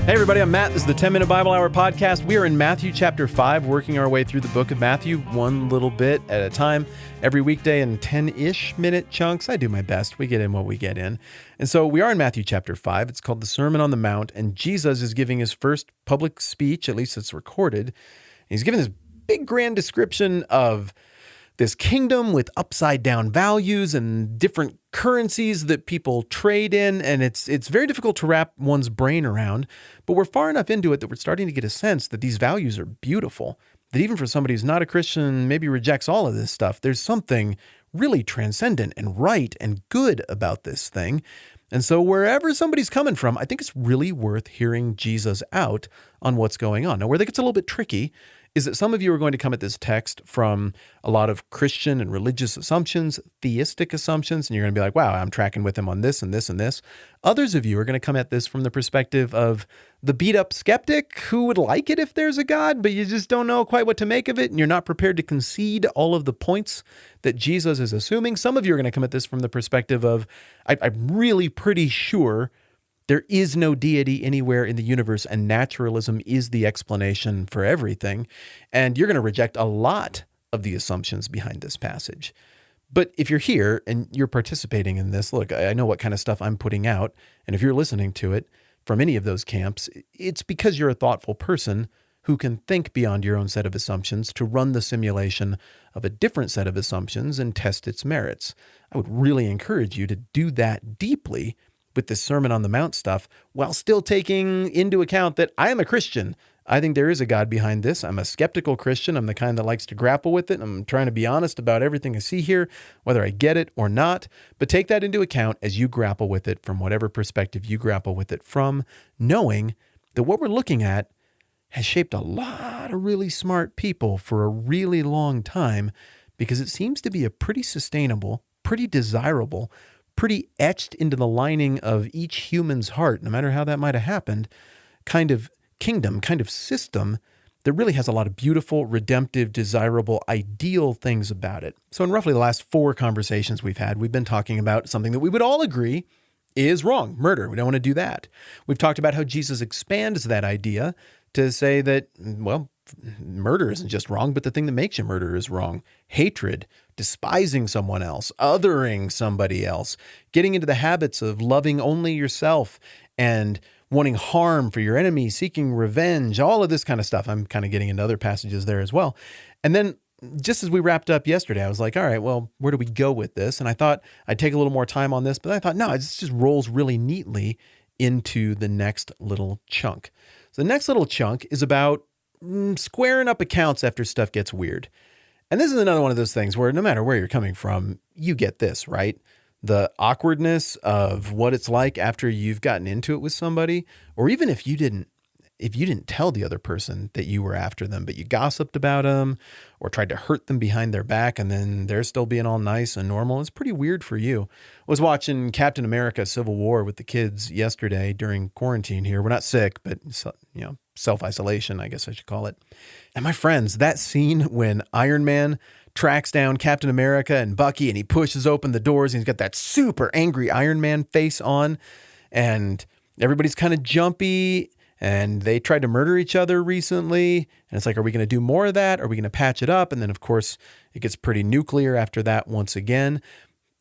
Hey everybody, I'm Matt. This is the 10-Minute Bible Hour podcast. We are in Matthew chapter 5, working our way through the book of Matthew one little bit at a time, every weekday in 10-ish minute chunks. I do my best. We get in what we get in. And so we are in Matthew chapter 5. It's called the Sermon on the Mount, and Jesus is giving his first public speech, at least it's recorded. He's giving this big grand description of this kingdom with upside down values and different currencies that people trade in. And it's very difficult to wrap one's brain around, but we're far enough into it that we're starting to get a sense that these values are beautiful, that even for somebody who's not a Christian, maybe rejects all of this stuff, there's something really transcendent and right and good about this thing. And so wherever somebody's coming from, I think it's really worth hearing Jesus out on what's going on. Now, where that gets a little bit tricky is that some of you are going to come at this text from a lot of Christian and religious assumptions, theistic assumptions, and you're going to be like, wow, I'm tracking with him on this and this and this. Others of you are going to come at this from the perspective of the beat-up skeptic who would like it if there's a God, but you just don't know quite what to make of it, and you're not prepared to concede all of the points that Jesus is assuming. Some of you are going to come at this from the perspective of, I'm really pretty sure there is no deity anywhere in the universe, and naturalism is the explanation for everything. And you're going to reject a lot of the assumptions behind this passage. But if you're here and you're participating in this, look, I know what kind of stuff I'm putting out. And if you're listening to it from any of those camps, it's because you're a thoughtful person who can think beyond your own set of assumptions to run the simulation of a different set of assumptions and test its merits. I would really encourage you to do that deeply with this Sermon on the Mount stuff, while still taking into account that I am a Christian. I think there is a God behind this. I'm a skeptical Christian. I'm the kind that likes to grapple with it. I'm trying to be honest about everything I see here, whether I get it or not. But take that into account as you grapple with it from whatever perspective you grapple with it from, knowing that what we're looking at has shaped a lot of really smart people for a really long time, because it seems to be a pretty sustainable, pretty desirable, pretty etched into the lining of each human's heart, no matter how that might have happened, kind of kingdom, kind of system that really has a lot of beautiful, redemptive, desirable, ideal things about it. So in roughly the last 4 conversations we've had, we've been talking about something that we would all agree is wrong, murder. We don't want to do that. We've talked about how Jesus expands that idea to say that, well, murder isn't just wrong, but the thing that makes you murder is wrong. Hatred, despising someone else, othering somebody else, getting into the habits of loving only yourself and wanting harm for your enemy, seeking revenge, all of this kind of stuff. I'm kind of getting into other passages there as well. And then just as we wrapped up yesterday, I was like, all right, well, where do we go with this? And I thought I'd take a little more time on this, but I thought, no, it just rolls really neatly into the next little chunk. So the next little chunk is about squaring up accounts after stuff gets weird. And this is another one of those things where no matter where you're coming from, you get this, right? The awkwardness of what it's like after you've gotten into it with somebody, or even if you didn't tell the other person that you were after them, but you gossiped about them or tried to hurt them behind their back, and then they're still being all nice and normal. It's pretty weird for you. I was watching Captain America: Civil War with the kids yesterday during quarantine here. We're not sick, but self-isolation, I guess I should call it. And my friends, that scene when Iron Man tracks down Captain America and Bucky, and he pushes open the doors, and he's got that super angry Iron Man face on, and everybody's kind of jumpy, and they tried to murder each other recently. And it's like, are we going to do more of that? Are we going to patch it up? And then, of course, it gets pretty nuclear after that once again.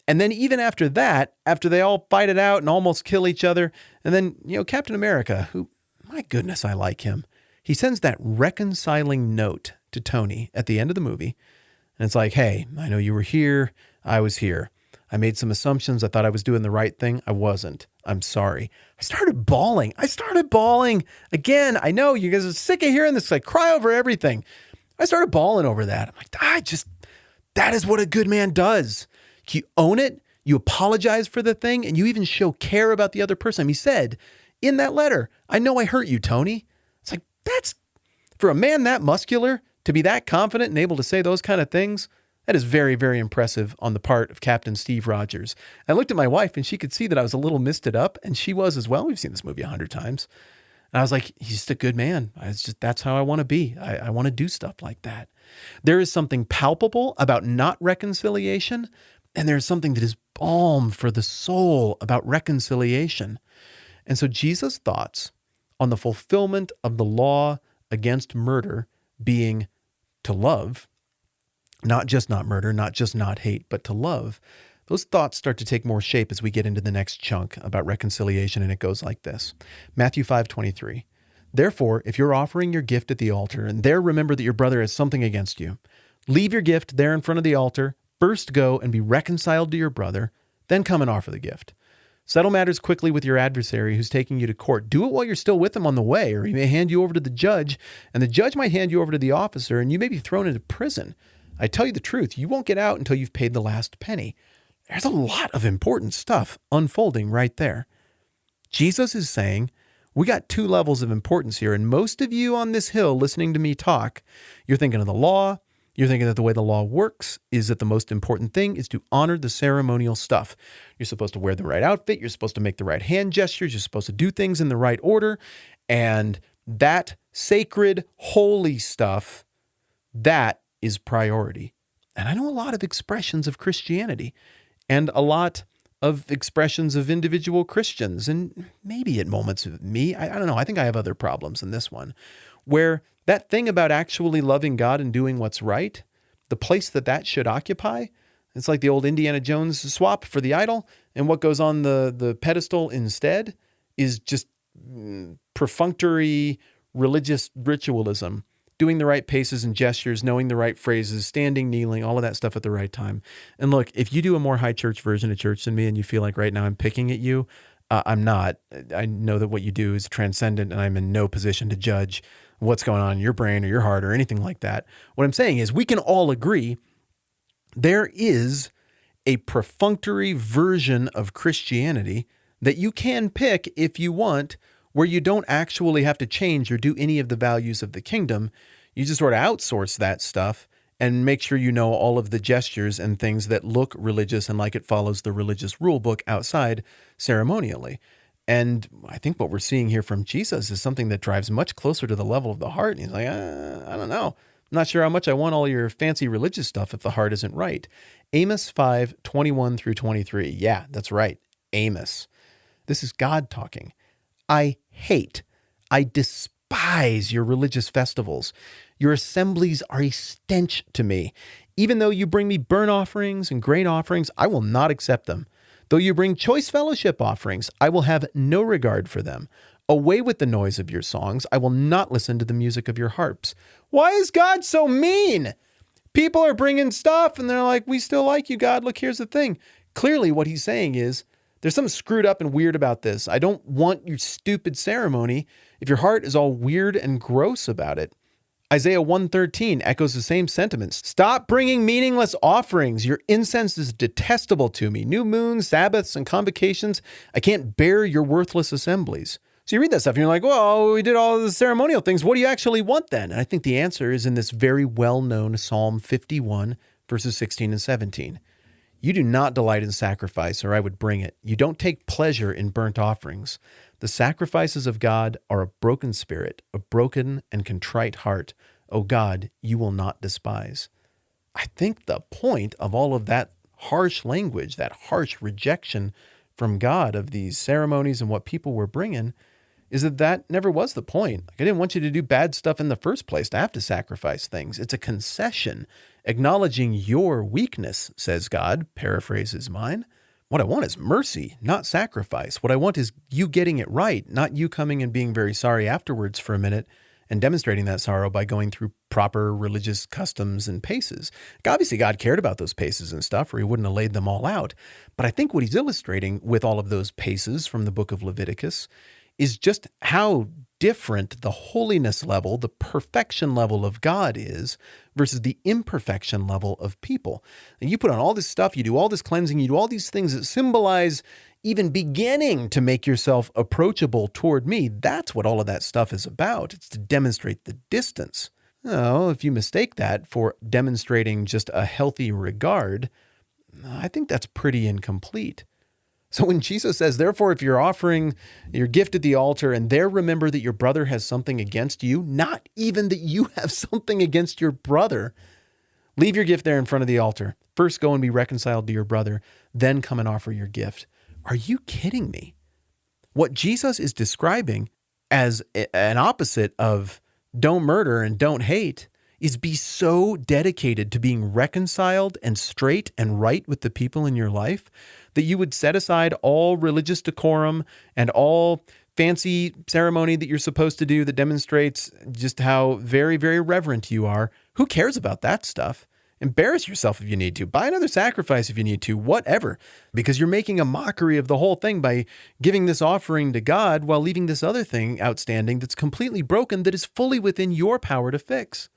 And then even after that, after they all fight it out and almost kill each other, and then, Captain America, who, my goodness, I like him. He sends that reconciling note to Tony at the end of the movie. And it's like, hey, I know you were here. I was here. I made some assumptions. I thought I was doing the right thing. I wasn't. I'm sorry. I started bawling. Again, I know you guys are sick of hearing this, like cry over everything. I started bawling over that. I'm like, that is what a good man does. You own it. You apologize for the thing, and you even show care about the other person. He said in that letter, I know I hurt you, Tony. It's like, that's, for a man that muscular to be that confident and able to say those kind of things, that is very, very impressive on the part of Captain Steve Rogers. I looked at my wife, and she could see that I was a little misted up, and she was as well. We've seen this movie 100 times. And I was like, he's just a good man. That's how I want to be. I want to do stuff like that. There is something palpable about not reconciliation, and there's something that is balm for the soul about reconciliation. And so Jesus' thoughts on the fulfillment of the law against murder being to love, not just not murder, not just not hate, but to love, those thoughts start to take more shape as we get into the next chunk about reconciliation, and it goes like this. Matthew 5:23. Therefore, if you're offering your gift at the altar, and there remember that your brother has something against you, leave your gift there in front of the altar, first go and be reconciled to your brother, then come and offer the gift. Settle matters quickly with your adversary who's taking you to court. Do it while you're still with him on the way, or he may hand you over to the judge, and the judge might hand you over to the officer, and you may be thrown into prison. I tell you the truth, you won't get out until you've paid the last penny. There's a lot of important stuff unfolding right there. Jesus is saying, we got two levels of importance here, and most of you on this hill listening to me talk, you're thinking of the law. You're thinking that the way the law works is that the most important thing is to honor the ceremonial stuff. You're supposed to wear the right outfit. You're supposed to make the right hand gestures. You're supposed to do things in the right order. And that sacred, holy stuff, that is priority. And I know a lot of expressions of Christianity and a lot of expressions of individual Christians, and maybe at moments of me, I don't know, I think I have other problems than this one, where that thing about actually loving God and doing what's right, the place that should occupy, it's like the old Indiana Jones swap for the idol, and what goes on the pedestal instead is just perfunctory religious ritualism, doing the right paces and gestures, knowing the right phrases, standing, kneeling, all of that stuff at the right time. And look, if you do a more high church version of church than me and you feel like right now I'm picking at you, I'm not. I know that what you do is transcendent, and I'm in no position to judge what's going on in your brain or your heart or anything like that. What I'm saying is we can all agree there is a perfunctory version of Christianity that you can pick if you want, where you don't actually have to change or do any of the values of the kingdom. You just sort of outsource that stuff and make sure you know all of the gestures and things that look religious and like it follows the religious rule book outside ceremonially. And I think what we're seeing here from Jesus is something that drives much closer to the level of the heart. And he's like, I don't know. I'm not sure how much I want all your fancy religious stuff if the heart isn't right. Amos 5:21 through 23. Yeah, that's right. Amos. This is God talking. I despise your religious festivals. Your assemblies are a stench to me. Even though you bring me burnt offerings and grain offerings, I will not accept them. Though you bring choice fellowship offerings, I will have no regard for them. Away with the noise of your songs. I will not listen to the music of your harps. Why is God so mean? People are bringing stuff and they're like, we still like you, God. Look, here's the thing. Clearly what he's saying is, there's something screwed up and weird about this. I don't want your stupid ceremony if your heart is all weird and gross about it. Isaiah 113 echoes the same sentiments. Stop bringing meaningless offerings. Your incense is detestable to me. New moons, Sabbaths, and convocations. I can't bear your worthless assemblies. So you read that stuff and you're like, well, we did all the ceremonial things. What do you actually want then? And I think the answer is in this very well-known Psalm 51, verses 16 and 17. You do not delight in sacrifice, or I would bring it. You don't take pleasure in burnt offerings. The sacrifices of God are a broken spirit, a broken and contrite heart. O God, you will not despise. I think the point of all of that harsh language, that harsh rejection from God of these ceremonies and what people were bringing, is that never was the point. I didn't want you to do bad stuff in the first place to have to sacrifice things. It's a concession. Acknowledging your weakness, says God, paraphrases mine. What I want is mercy, not sacrifice. What I want is you getting it right, not you coming and being very sorry afterwards for a minute and demonstrating that sorrow by going through proper religious customs and paces. Obviously, God cared about those paces and stuff, or he wouldn't have laid them all out. But I think what he's illustrating with all of those paces from the book of Leviticus is just how different the holiness level, the perfection level of God is versus the imperfection level of people. And you put on all this stuff, you do all this cleansing, you do all these things that symbolize even beginning to make yourself approachable toward me. That's what all of that stuff is about. It's to demonstrate the distance. Now, if you mistake that for demonstrating just a healthy regard, I think that's pretty incomplete. So when Jesus says, therefore, if you're offering your gift at the altar and there remember that your brother has something against you, not even that you have something against your brother, leave your gift there in front of the altar. First go and be reconciled to your brother, then come and offer your gift. Are you kidding me? What Jesus is describing, as an opposite of don't murder and don't hate is be so dedicated to being reconciled and straight and right with the people in your life that you would set aside all religious decorum and all fancy ceremony that you're supposed to do that demonstrates just how very, very reverent you are. Who cares about that stuff? Embarrass yourself if you need to. Buy another sacrifice if you need to, whatever, because you're making a mockery of the whole thing by giving this offering to God while leaving this other thing outstanding that's completely broken that is fully within your power to fix.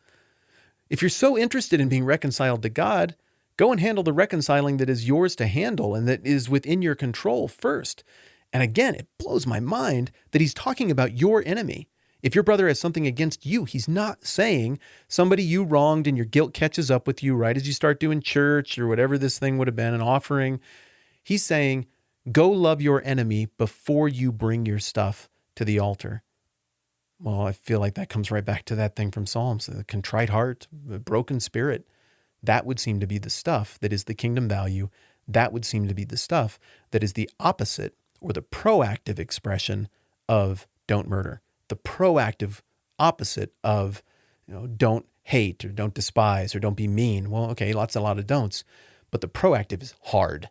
If you're so interested in being reconciled to God, go and handle the reconciling that is yours to handle and that is within your control first. And again, it blows my mind that he's talking about your enemy. If your brother has something against you, he's not saying somebody you wronged and your guilt catches up with you right as you start doing church or whatever this thing would have been, an offering. He's saying, go love your enemy before you bring your stuff to the altar. Well, I feel like that comes right back to that thing from Psalms, the contrite heart, the broken spirit. That would seem to be the stuff that is the kingdom value. That would seem to be the stuff that is the opposite or the proactive expression of don't murder. The proactive opposite of, don't hate or don't despise or don't be mean. Well, okay, a lot of don'ts, but the proactive is hard.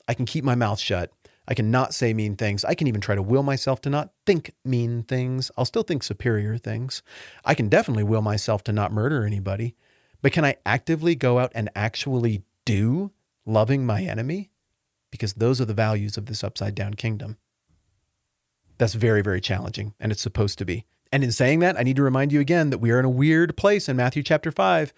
I can keep my mouth shut. I can not say mean things. I can even try to will myself to not think mean things. I'll still think superior things. I can definitely will myself to not murder anybody, but can I actively go out and actually do loving my enemy? Because those are the values of this upside down kingdom. That's very, very challenging, and it's supposed to be. And in saying that, I need to remind you again that we are in a weird place in Matthew chapter 5.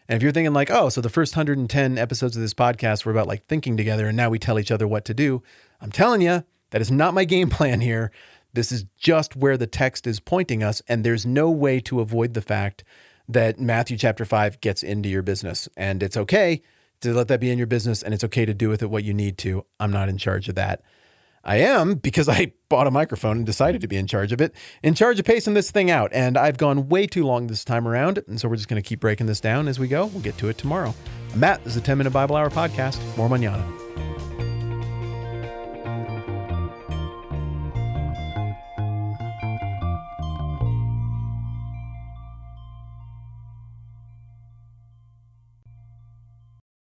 And if you're thinking like, oh, so the first 110 episodes of this podcast were about like thinking together, and now we tell each other what to do. I'm telling you, that is not my game plan here. This is just where the text is pointing us, and there's no way to avoid the fact that Matthew chapter 5 gets into your business. And it's okay to let that be in your business, and it's okay to do with it what you need to. I'm not in charge of that. I am, because I bought a microphone and decided to be in charge of it, in charge of pacing this thing out. And I've gone way too long this time around. And so we're just going to keep breaking this down as we go. We'll get to it tomorrow. Matt, this is a 10-Minute Bible Hour podcast. More mañana.